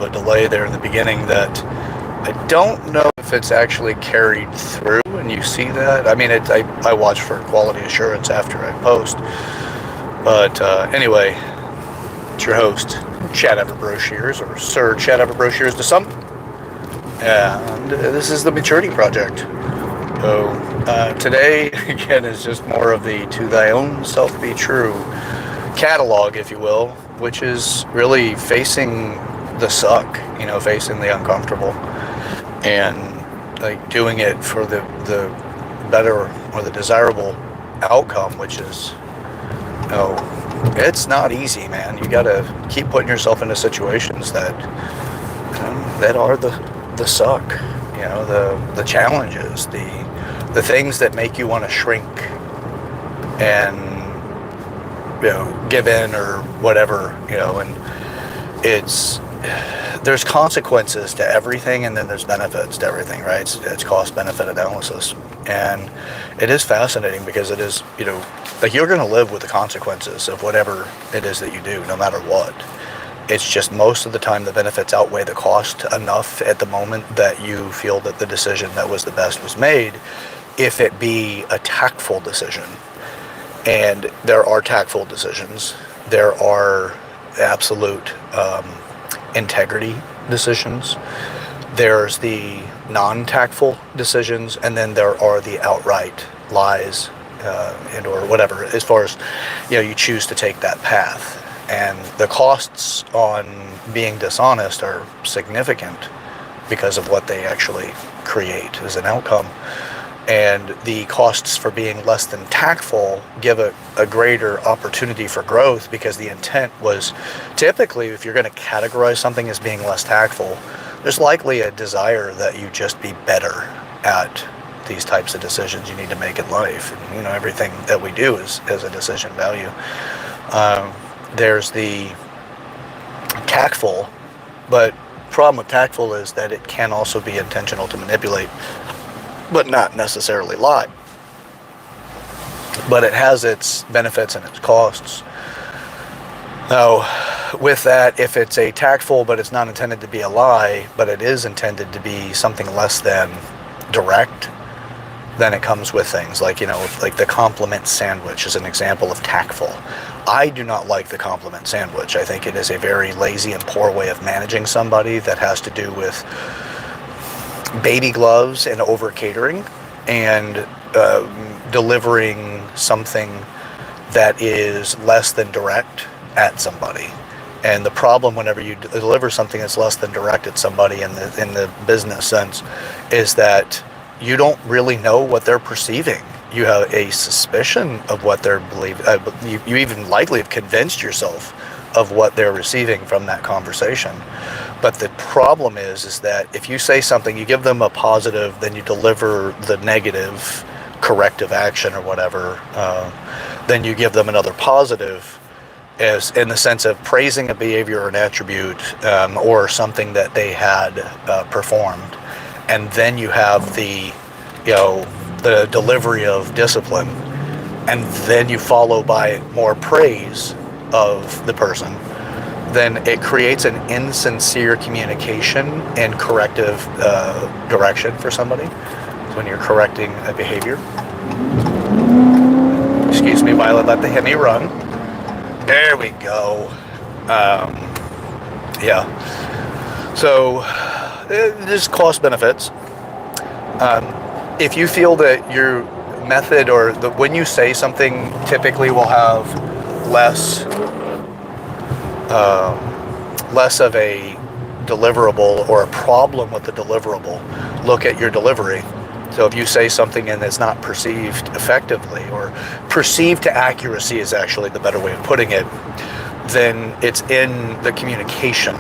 a delay there in the beginning that I don't know if it's actually carried through, and you see that. I mean, I watch for quality assurance after I post. But anyway, it's your host, Chad Broshears, or Sir Chad Broshears to some. And this is the Maturity Project. So today, again, is just more of the To Thy Own Self Be True catalog, if you will, which is really facing the suck, facing the uncomfortable, and like doing it for the better or the desirable outcome, which is, it's not easy, man. You gotta keep putting yourself into situations that that are the suck, the challenges, the things that make you want to shrink and give in or whatever, and there's consequences to everything, and then there's benefits to everything, right? It's cost benefit analysis, and it is fascinating because it is, like, you're going to live with the consequences of whatever it is that you do, no matter what. It's just most of the time the benefits outweigh the cost enough at the moment that you feel that the decision that was the best was made, if it be a tactful decision. And there are tactful decisions. There are absolute integrity decisions. There's the non-tactful decisions, and then there are the outright lies and or whatever, as far as you choose to take that path. And the costs on being dishonest are significant because of what they actually create as an outcome. And the costs for being less than tactful give a greater opportunity for growth, because the intent was typically, if you're going to categorize something as being less tactful, there's likely a desire that you just be better at these types of decisions you need to make in life. And, everything that we do is a decision value. There's the tactful, but problem with tactful is that it can also be intentional to manipulate, but not necessarily lie. But it has its benefits and its costs. Now, with that, if it's a tactful, but it's not intended to be a lie, but it is intended to be something less than direct, then it comes with things like, like the compliment sandwich is an example of tactful. I do not like the compliment sandwich. I think it is a very lazy and poor way of managing somebody that has to do with baby gloves and over catering and delivering something that is less than direct at somebody. And the problem whenever you deliver something that's less than direct at somebody in the business sense is that you don't really know what they're perceiving. You have a suspicion of what they're believing. You even likely have convinced yourself of what they're receiving from that conversation. But the problem is that if you say something, you give them a positive, then you deliver the negative corrective action or whatever, then you give them another positive, as in the sense of praising a behavior or an attribute or something that they had performed. And then you have the delivery of discipline, and then you follow by more praise of the person. Then it creates an insincere communication and corrective direction for somebody. So when you're correcting a behavior, excuse me while I let the Hemi run. There we go. So there's cost benefits. If you feel that your method or when you say something typically will have less of a deliverable or a problem with the deliverable, look at your delivery. So if you say something and it's not perceived effectively, or perceived to accuracy is actually the better way of putting it, then it's in the communication.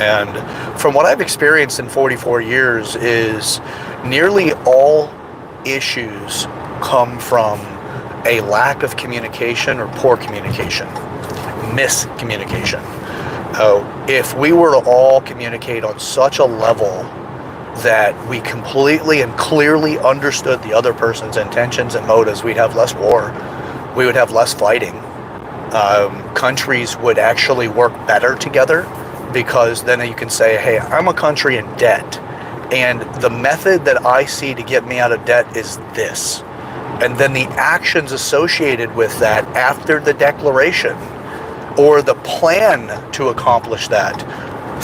And from what I've experienced in 44 years is nearly all issues come from a lack of communication or poor communication, miscommunication. If we were to all communicate on such a level that we completely and clearly understood the other person's intentions and motives, we'd have less war, we would have less fighting. Countries would actually work better together because then you can say, hey, I'm a country in debt, and the method that I see to get me out of debt is this. And then the actions associated with that after the declaration, or the plan to accomplish that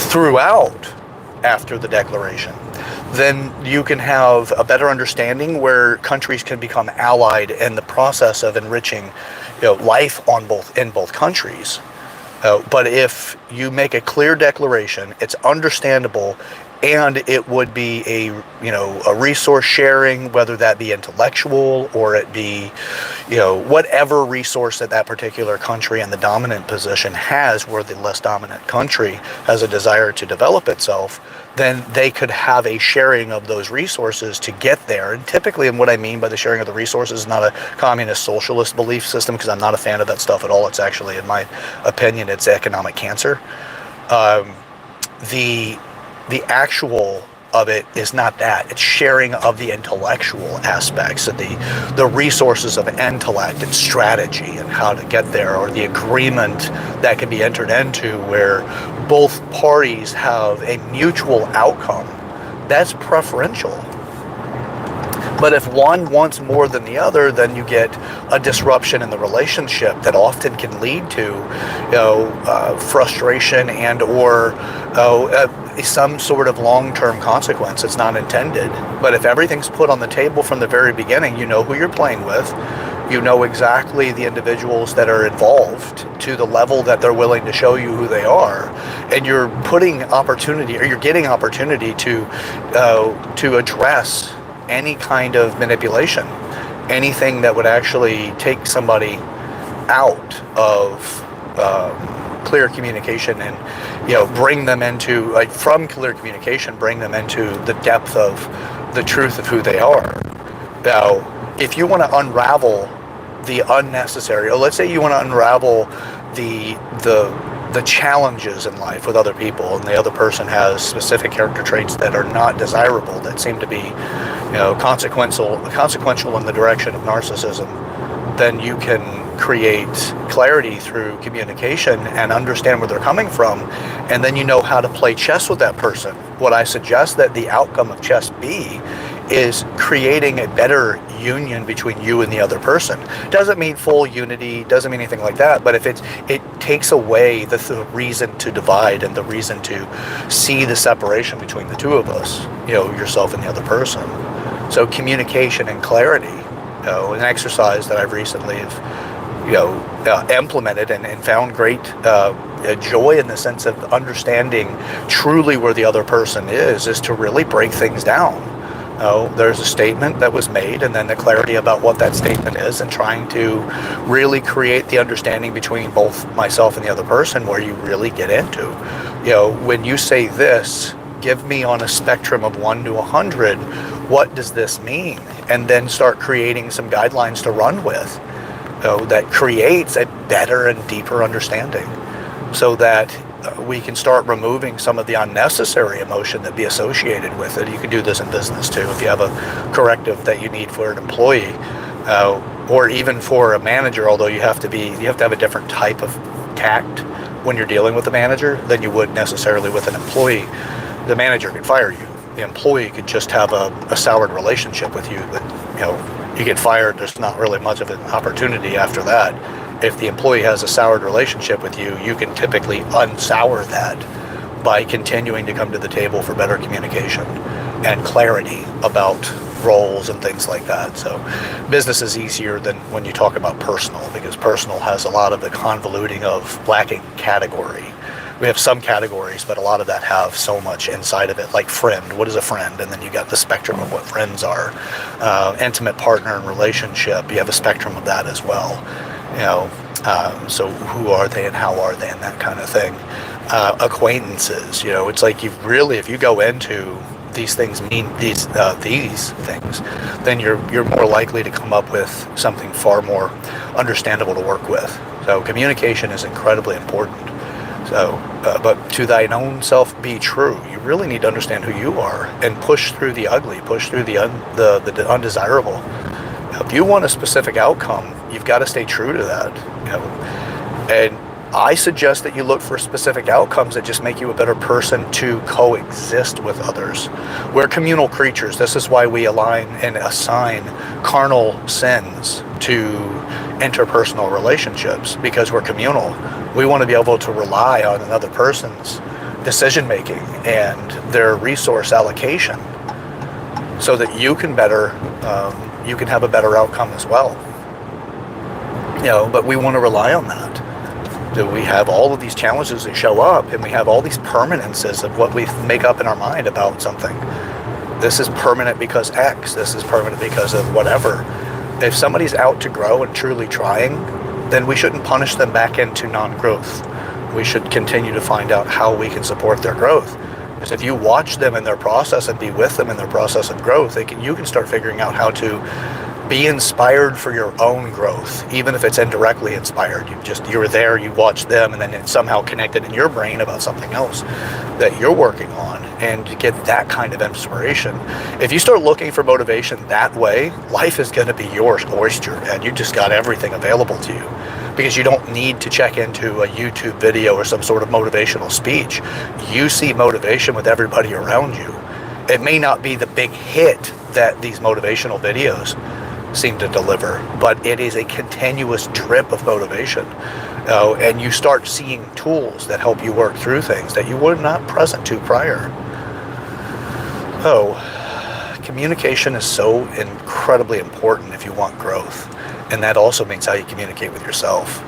throughout after the declaration, then you can have a better understanding where countries can become allied in the process of enriching, life in both countries. But if you make a clear declaration, it's understandable, and it would be a resource sharing, whether that be intellectual or it be, whatever resource that that particular country in the dominant position has, where the less dominant country has a desire to develop itself, then they could have a sharing of those resources to get there. And typically, and what I mean by the sharing of the resources is not a communist socialist belief system, because I'm not a fan of that stuff at all. It's actually, in my opinion, it's economic cancer. The actual of it is not that. It's sharing of the intellectual aspects of the resources of intellect and strategy and how to get there, or the agreement that can be entered into where both parties have a mutual outcome. That's preferential. But if one wants more than the other, then you get a disruption in the relationship that often can lead to, frustration and or some sort of long-term consequence. It's not intended. But if everything's put on the table from the very beginning, you know who you're playing with. You know exactly the individuals that are involved to the level that they're willing to show you who they are, and you're putting opportunity, or you're getting opportunity to address any kind of manipulation, anything that would actually take somebody out of clear communication, and bring them into, like, from clear communication, bring them into the depth of the truth of who they are. Now, if you want to unravel the unnecessary, or let's say you want to unravel the challenges in life with other people, and the other person has specific character traits that are not desirable, that seem to be, consequential in the direction of narcissism, then you can create clarity through communication and understand where they're coming from, and then you know how to play chess with that person. What I suggest that the outcome of chess be is creating a better union between you and the other person. Doesn't mean full unity, doesn't mean anything like that, but if it takes away the reason to divide and the reason to see the separation between the two of us, yourself and the other person. So communication and clarity, an exercise that I've recently implemented and found great joy in the sense of understanding truly where the other person is to really break things down. There's a statement that was made, and then the clarity about what that statement is, and trying to really create the understanding between both myself and the other person, where you really get into, when you say this, give me on a spectrum of 1 to 100, what does this mean? And then start creating some guidelines to run with, that creates a better and deeper understanding, so that we can start removing some of the unnecessary emotion that be associated with it. You can do this in business too. If you have a corrective that you need for an employee, or even for a manager, although you have to have a different type of tact when you're dealing with a manager than you would necessarily with an employee. The manager could fire you. The employee could just have a soured relationship with you, but you get fired, there's not really much of an opportunity after that. If the employee has a soured relationship with you, you can typically unsour that by continuing to come to the table for better communication and clarity about roles and things like that. So business is easier than when you talk about personal, because personal has a lot of the convoluting of lacking category. We have some categories, but a lot of that have so much inside of it, like friend. What is a friend? And then you got the spectrum of what friends are. Intimate partner and relationship, you have a spectrum of that as well. So who are they and how are they, and that kind of thing. Acquaintances, it's like if you go into these things mean these things, then you're more likely to come up with something far more understandable to work with. So communication is incredibly important. So, but to thine own self be true. You really need to understand who you are and push through the ugly, push through the undesirable. If you want a specific outcome, you've got to stay true to that. And I suggest that you look for specific outcomes that just make you a better person to coexist with others. We're communal creatures. This is why we align and assign carnal sins to interpersonal relationships, because we're communal. We want to be able to rely on another person's decision making and their resource allocation so that you can you can have a better outcome as well. But we want to rely on that. We have all of these challenges that show up, and we have all these permanences of what we make up in our mind about something. This is permanent because X, this is permanent because of whatever. If somebody's out to grow and truly trying, then we shouldn't punish them back into non-growth. We should continue to find out how we can support their growth. Because if you watch them in their process and be with them in their process of growth, you can start figuring out how to be inspired for your own growth, even if it's indirectly inspired. You're there, you watch them, and then it's somehow connected in your brain about something else that you're working on, and you get that kind of inspiration. If you start looking for motivation that way, life is going to be your oyster, and you just got everything available to you, because you don't need to check into a YouTube video or some sort of motivational speech. You see motivation with everybody around you. It may not be the big hit that these motivational videos seem to deliver, but it is a continuous drip of motivation, and you start seeing tools that help you work through things that you were not present to prior. Communication is so incredibly important if you want growth, and that also means how you communicate with yourself.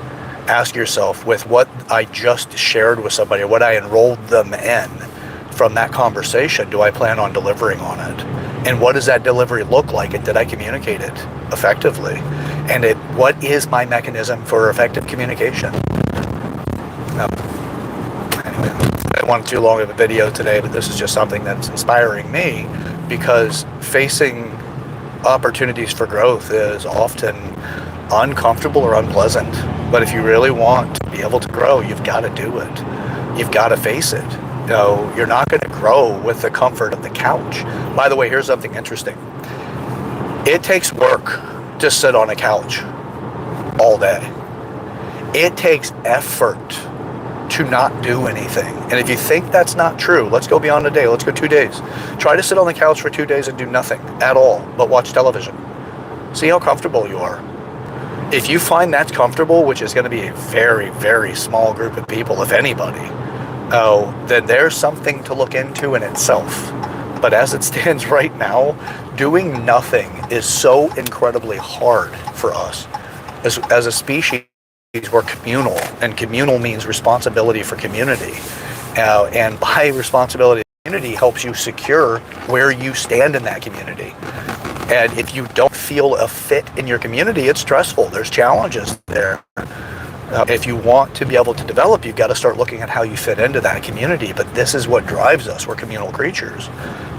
Ask yourself, with what I just shared with somebody, or what I enrolled them in from that conversation, do I plan on delivering on it? And what does that delivery look like? And did I communicate it effectively? And what is my mechanism for effective communication? Anyway, I wanted too long of a video today, but this is just something that's inspiring me, because facing opportunities for growth is often uncomfortable or unpleasant. But if you really want to be able to grow, you've got to do it. You've got to face it. You're not going to grow with the comfort of the couch. By the way, here's something interesting. It takes work to sit on a couch all day. It takes effort to not do anything. And if you think that's not true, let's go beyond a day. Let's go 2 days. Try to sit on the couch for 2 days and do nothing at all but watch television. See how comfortable you are. If you find that's comfortable, which is going to be a very, very small group of people, if anybody, then there's something to look into in itself. But as it stands right now, doing nothing is so incredibly hard for us. As a species, we're communal, and communal means responsibility for community. And by responsibility, community helps you secure where you stand in that community. And if you don't feel a fit in your community, it's stressful. There's challenges there. If you want to be able to develop, you've got to start looking at how you fit into that community. But this is what drives us. We're communal creatures.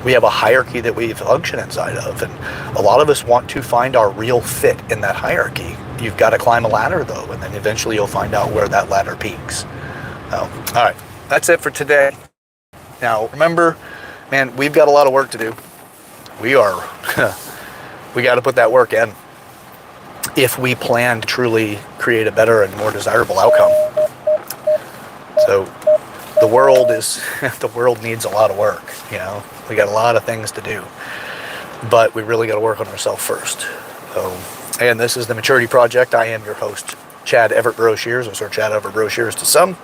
We have a hierarchy that we function inside of. And a lot of us want to find our real fit in that hierarchy. You've got to climb a ladder, though, and then eventually you'll find out where that ladder peaks. All right. That's it for today. Now, remember, man, we've got a lot of work to do. We got to put that work in if we plan to truly create a better and more desirable outcome. So the world needs a lot of work. We got a lot of things to do, but we really got to work on ourselves first. And this is the Maturity Project. I am your host, Chad Everett Broshears, or Sir Chad Everett Broshears to some.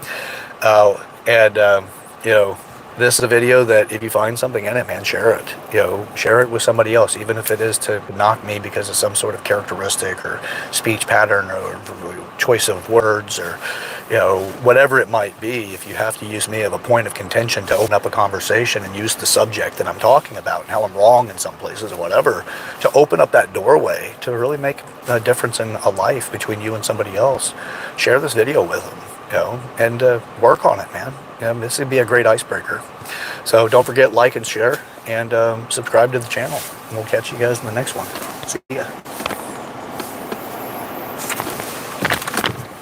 This is a video that if you find something in it, man, share it. Share it with somebody else, even if it is to knock me because of some sort of characteristic or speech pattern or choice of words or, whatever it might be. If you have to use me as a point of contention to open up a conversation and use the subject that I'm talking about and how I'm wrong in some places or whatever, to open up that doorway to really make a difference in a life between you and somebody else, share this video with them. And work on it, man. This would be a great icebreaker. So don't forget, like and share, and subscribe to the channel. And we'll catch you guys in the next one. See ya.